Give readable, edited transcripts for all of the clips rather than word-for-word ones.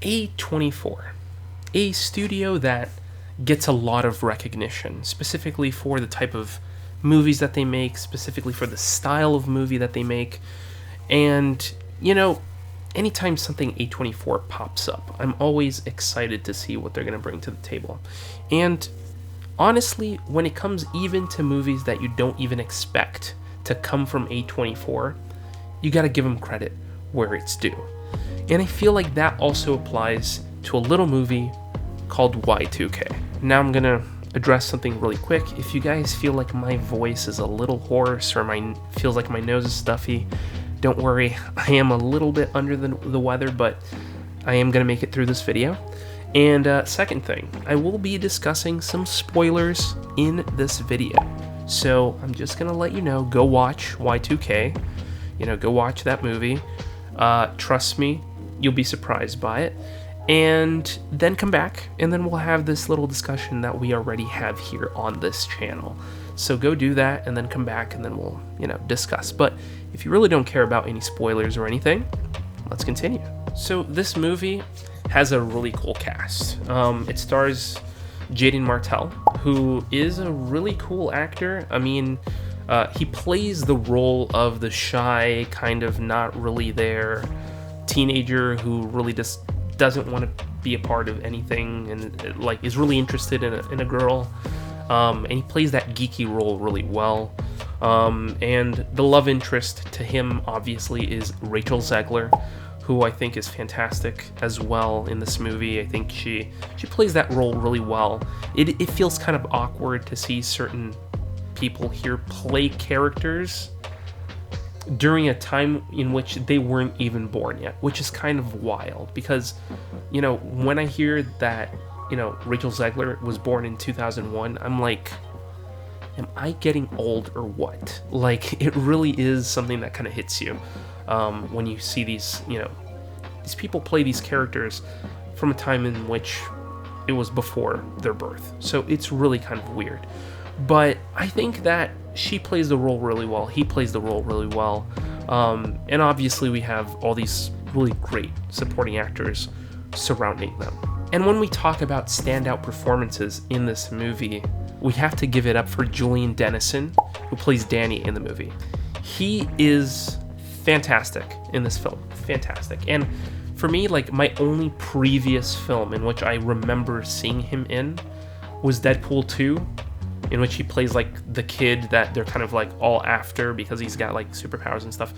A24, a studio that gets a lot of recognition, specifically for the type of movies that they make, specifically for the style of movie that they make. And, anytime something A24 pops up, I'm always excited to see what they're going to bring to the table. And honestly, when it comes even to movies that you don't even expect to come from A24, you got to give them credit where it's due. And I feel like that also applies to a little movie called Y2K. Now I'm going to address something really quick. If you guys feel like my voice is a little hoarse or feels like my nose is stuffy, don't worry. I am a little bit under the weather, but I am going to make it through this video. And second thing, I will be discussing some spoilers in this video. So I'm just going to let you know, go watch Y2K. Go watch that movie. Trust me, you'll be surprised by it. And then come back, and then we'll have this little discussion that we already have here on this channel. So go do that, and then come back, and then we'll, discuss. But if you really don't care about any spoilers or anything, let's continue. So this movie has a really cool cast. It stars Jaden Martell, who is a really cool actor. I mean, he plays the role of the shy, kind of not really there teenager who really just doesn't want to be a part of anything and is really interested in a girl. And he plays that geeky role really well. And the love interest to him, obviously, is Rachel Zegler, who I think is fantastic as well in this movie. I think she plays that role really well. It feels kind of awkward to see certain people here play characters during a time in which they weren't even born yet, which is kind of wild because, when I hear that, Rachel Zegler was born in 2001, I'm like, am I getting old or what? Like, it really is something that kind of hits you when you see these people play these characters from a time in which it was before their birth. So it's really kind of weird. But I think that she plays the role really well. He plays the role really well. And obviously we have all these really great supporting actors surrounding them. And when we talk about standout performances in this movie, we have to give it up for Julian Dennison, who plays Danny in the movie. He is fantastic in this film. Fantastic. And for me, my only previous film in which I remember seeing him in was Deadpool 2, in which he plays the kid that they're kind of all after because he's got superpowers and stuff.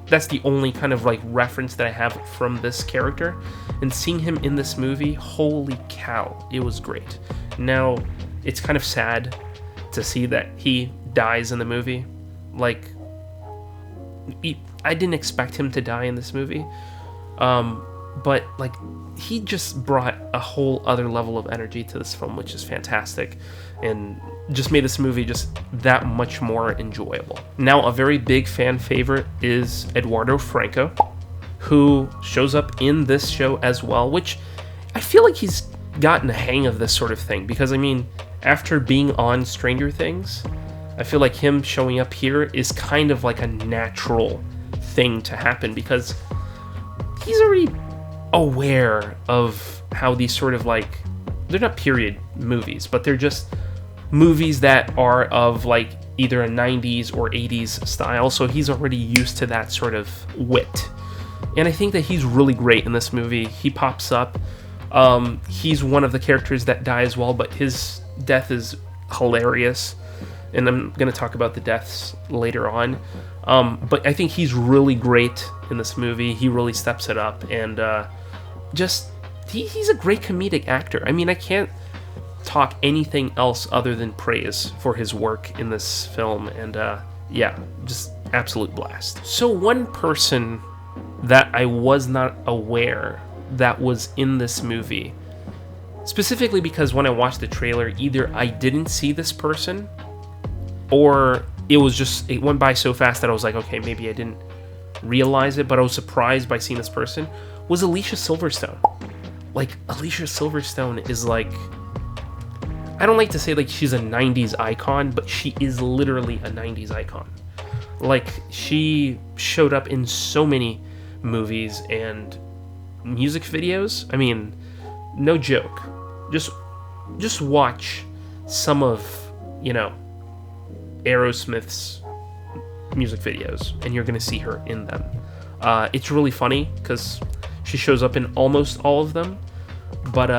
That's the only kind of reference that I have from this character. And seeing him in this movie, holy cow, it was great. Now, it's kind of sad to see that he dies in the movie. I didn't expect him to die in this movie. But he just brought a whole other level of energy to this film, which is fantastic, and just made this movie just that much more enjoyable. Now, a very big fan favorite is Eduardo Franco, who shows up in this show as well, which I feel like he's gotten a hang of this sort of thing, because after being on Stranger Things, I feel like him showing up here is kind of a natural thing to happen, because he's already aware of how these sort of they're not period movies, but they're just movies that are of either a 90s or 80s style, so he's already used to that sort of wit. And I think that he's really great in this movie. He pops up. He's one of the characters that die as well, but his death is hilarious, and I'm going to talk about the deaths later on. But I think he's really great in this movie. He really steps it up, and he's a great comedic actor. I can't talk anything else other than praise for his work in this film, and just absolute blast. So one person that I was not aware that was in this movie, specifically because when I watched the trailer, either I didn't see this person, or it went by so fast that I was like, okay, maybe I didn't realize it, but I was surprised by seeing this person, was Alicia Silverstone. Alicia Silverstone is I don't like to say she's a 90s icon, but she is literally a 90s icon. She showed up in so many movies, and music videos, I mean, no joke. Just watch some of, Aerosmith's music videos, and you're gonna see her in them. It's really funny because she shows up in almost all of them, but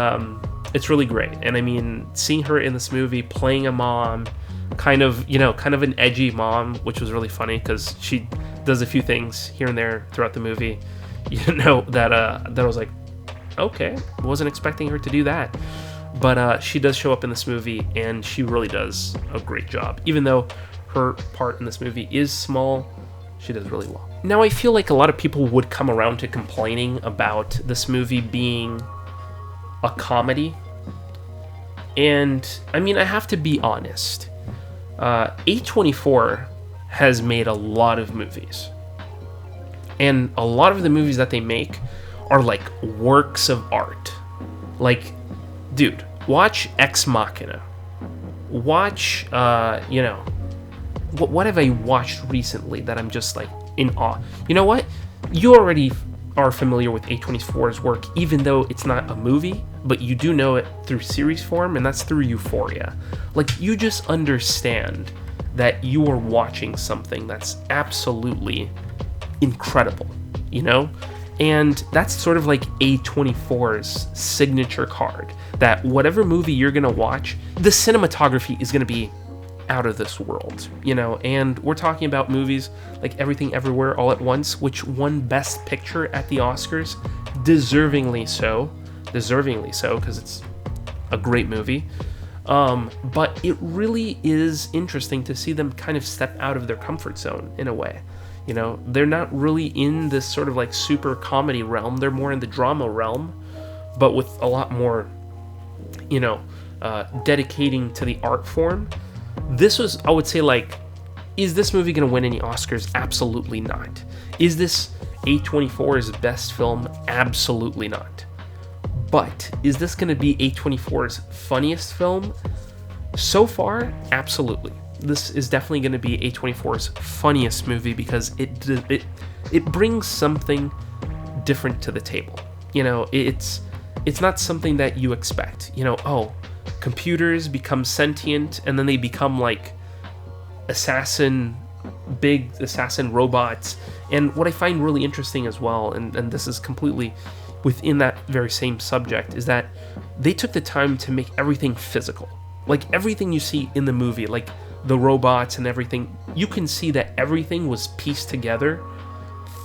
it's really great. And I mean, seeing her in this movie playing a mom, kind of an edgy mom, which was really funny because she does a few things here and there throughout the movie, that I was like, okay, wasn't expecting her to do that. But she does show up in this movie, and she really does a great job. Even though her part in this movie is small, she does really well. Now, I feel like a lot of people would come around to complaining about this movie being a comedy. And, I mean, I have to be honest. A24 has made a lot of movies. And a lot of the movies that they make are like works of art. Like, dude, watch Ex Machina. Watch, what have I watched recently that I'm just like in awe? You know what? You already are familiar with A24's work, even though it's not a movie, but you do know it through series form, and that's through Euphoria. Like, you just understand that you are watching something that's absolutely incredible, And that's sort of like A24's signature card, that whatever movie you're gonna watch, the cinematography is gonna be out of this world, and we're talking about movies like Everything Everywhere All at Once, which won Best Picture at the Oscars, deservingly so, because it's a great movie. But it really is interesting to see them kind of step out of their comfort zone in a way. They're not really in this sort of like super comedy realm. They're more in the drama realm, but with a lot more, dedicating to the art form. This was, I would say, like, is this movie going to win any Oscars? Absolutely not. Is this A24's best film? Absolutely not. But is this going to be A24's funniest film? So far, absolutely. This is definitely going to be A24's funniest movie because it brings something different to the table. It's not something that you expect. Computers become sentient, and then they become like big assassin robots. And what I find really interesting as well, and this is completely within that very same subject, is that they took the time to make everything physical. Like, everything you see in the movie, like the robots and everything, you can see that everything was pieced together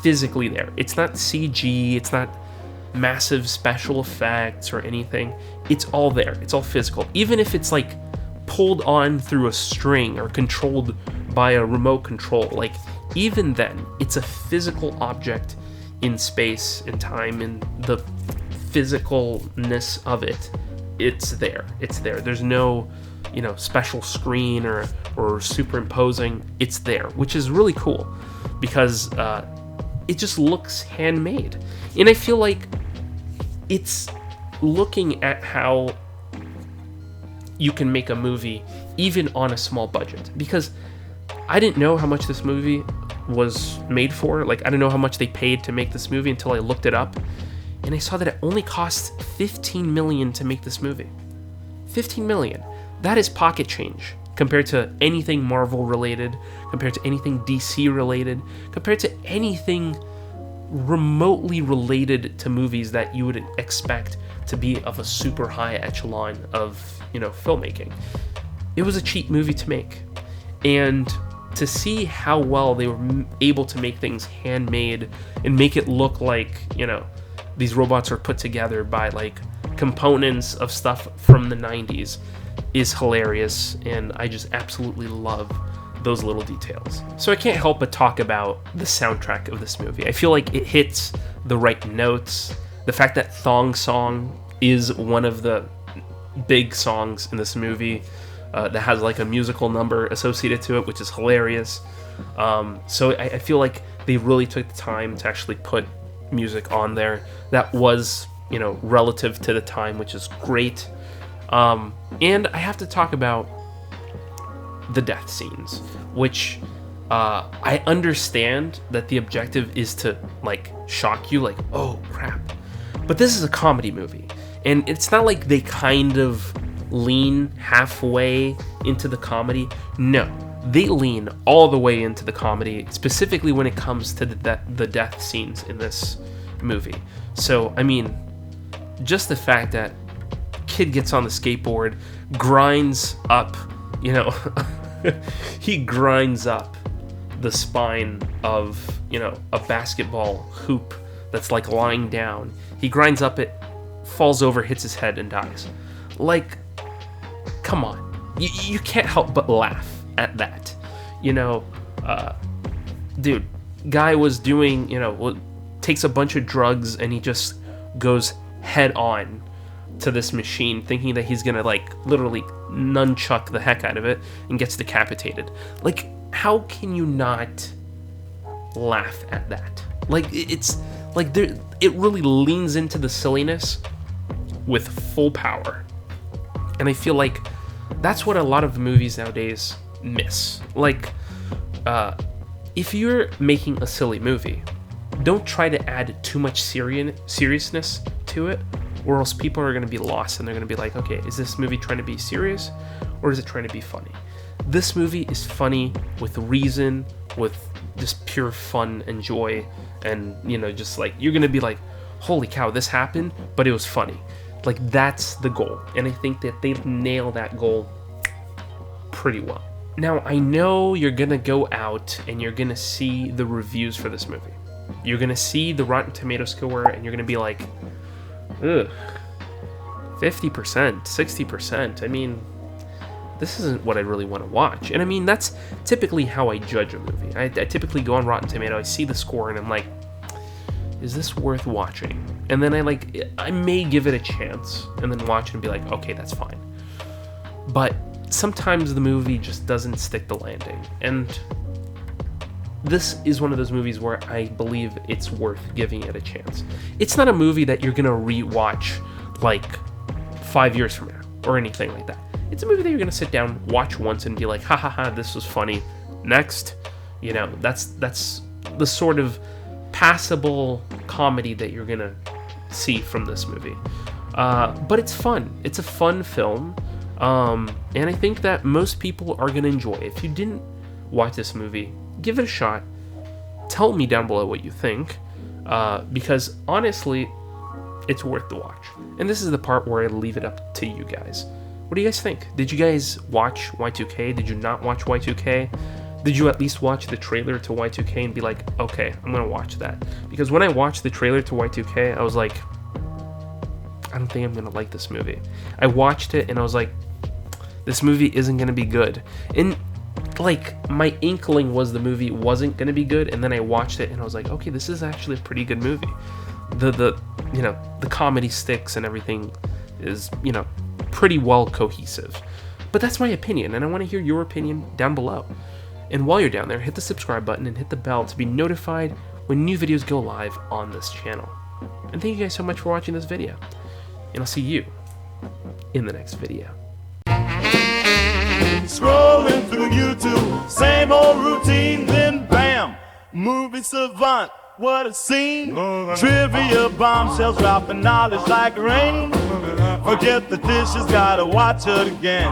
physically there. It's not CG, it's not massive special effects or anything. It's all there. It's all physical. Even if it's like pulled on through a string or controlled by a remote control, like, even then, it's a physical object in space and time, and the physicalness of it, it's there. There's no, special screen or superimposing. It's there, which is really cool because it just looks handmade. And I feel like it's looking at how you can make a movie even on a small budget, because I didn't know how much this movie was made for. Like, I didn't know how much they paid to make this movie until I looked it up, and I saw that it only cost $15 million to make this movie. $15 million. That is pocket change compared to anything Marvel related, compared to anything DC related, compared to anything remotely related to movies that you would expect to be of a super high echelon of, filmmaking. It was a cheap movie to make. And to see how well they were able to make things handmade and make it look like, these robots are put together by like components of stuff from the 90s is hilarious, and I just absolutely love those little details. So I can't help but talk about the soundtrack of this movie. I feel like it hits the right notes. The fact that Thong Song is one of the big songs in this movie that has like a musical number associated to it, which is hilarious. So I feel like they really took the time to actually put music on there that was, relative to the time, which is great. And I have to talk about the death scenes, which I understand that the objective is to like shock you, like, oh crap. But this is a comedy movie, and it's not like they kind of lean halfway into the comedy. No, they lean all the way into the comedy, specifically when it comes to the death scenes in this movie. So, I mean, just the fact that kid gets on the skateboard, grinds up, you know, he grinds up the spine of, you know, a basketball hoop that's like lying down. He grinds up it, falls over, hits his head, and dies. Like, come on. You can't help but laugh at that. You know, dude, guy was doing, you know, takes a bunch of drugs and he just goes head on to this machine thinking that he's gonna, like, literally nunchuck the heck out of it and gets decapitated. Like, how can you not laugh at that? Like, it's like it really leans into the silliness with full power. And I feel like that's what a lot of movies nowadays miss. Like, if you're making a silly movie, don't try to add too much seriousness to it, or else people are going to be lost and they're going to be like, okay, is this movie trying to be serious or is it trying to be funny? This movie is funny with reason, with just pure fun and joy, and, you know, just like, you're going to be like, holy cow, this happened, but it was funny. Like, that's the goal, and I think that they've nailed that goal pretty well. Now, I know you're going to go out and you're going to see the reviews for this movie. You're going to see the Rotten Tomato score, and you're going to be like, ugh, 50%, 60%. I mean, this isn't what I really want to watch. And I mean, that's typically how I judge a movie. I typically go on Rotten Tomato, I see the score, and I'm like, is this worth watching? And then I may give it a chance and then watch it and be like, okay, that's fine. But sometimes the movie just doesn't stick the landing. And this is one of those movies where I believe it's worth giving it a chance. It's not a movie that you're going to rewatch like 5 years from now or anything like that. It's a movie that you're going to sit down, watch once, and be like, ha ha ha, this was funny. Next, you know, that's the sort of passable comedy that you're going to see from this movie. But it's fun. It's a fun film. And I think that most people are going to enjoy it. If you didn't watch this movie, give it a shot. Tell me down below what you think, because honestly, it's worth the watch. And this is the part where I leave it up to you guys. What do you guys think? Did you guys watch Y2K? Did you not watch Y2K? Did you at least watch the trailer to Y2K and be like, okay, I'm gonna watch that? Because when I watched the trailer to Y2K, I was like, I don't think I'm gonna like this movie. I watched it and I was like, this movie isn't gonna be good. And like, my inkling was the movie wasn't gonna be good, and then I watched it and I was like, okay, this is actually a pretty good movie. The you know, the comedy sticks and everything is, you know, pretty well cohesive. But that's my opinion, and I want to hear your opinion down below. And while you're down there, hit the subscribe button and hit the bell to be notified when new videos go live on this channel. And thank you guys so much for watching this video, and I'll see you in the next video. Scrolling through YouTube, same old routine, then bam, movie savant, what a scene. Trivia bombshells dropping knowledge like rain. Forget the dishes, gotta watch it again.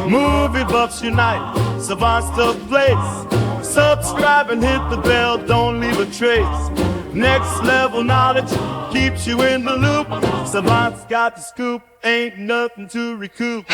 Movie buffs unite, savants to place. Subscribe and hit the bell, don't leave a trace. Next level knowledge keeps you in the loop. Savants got the scoop, ain't nothing to recoup.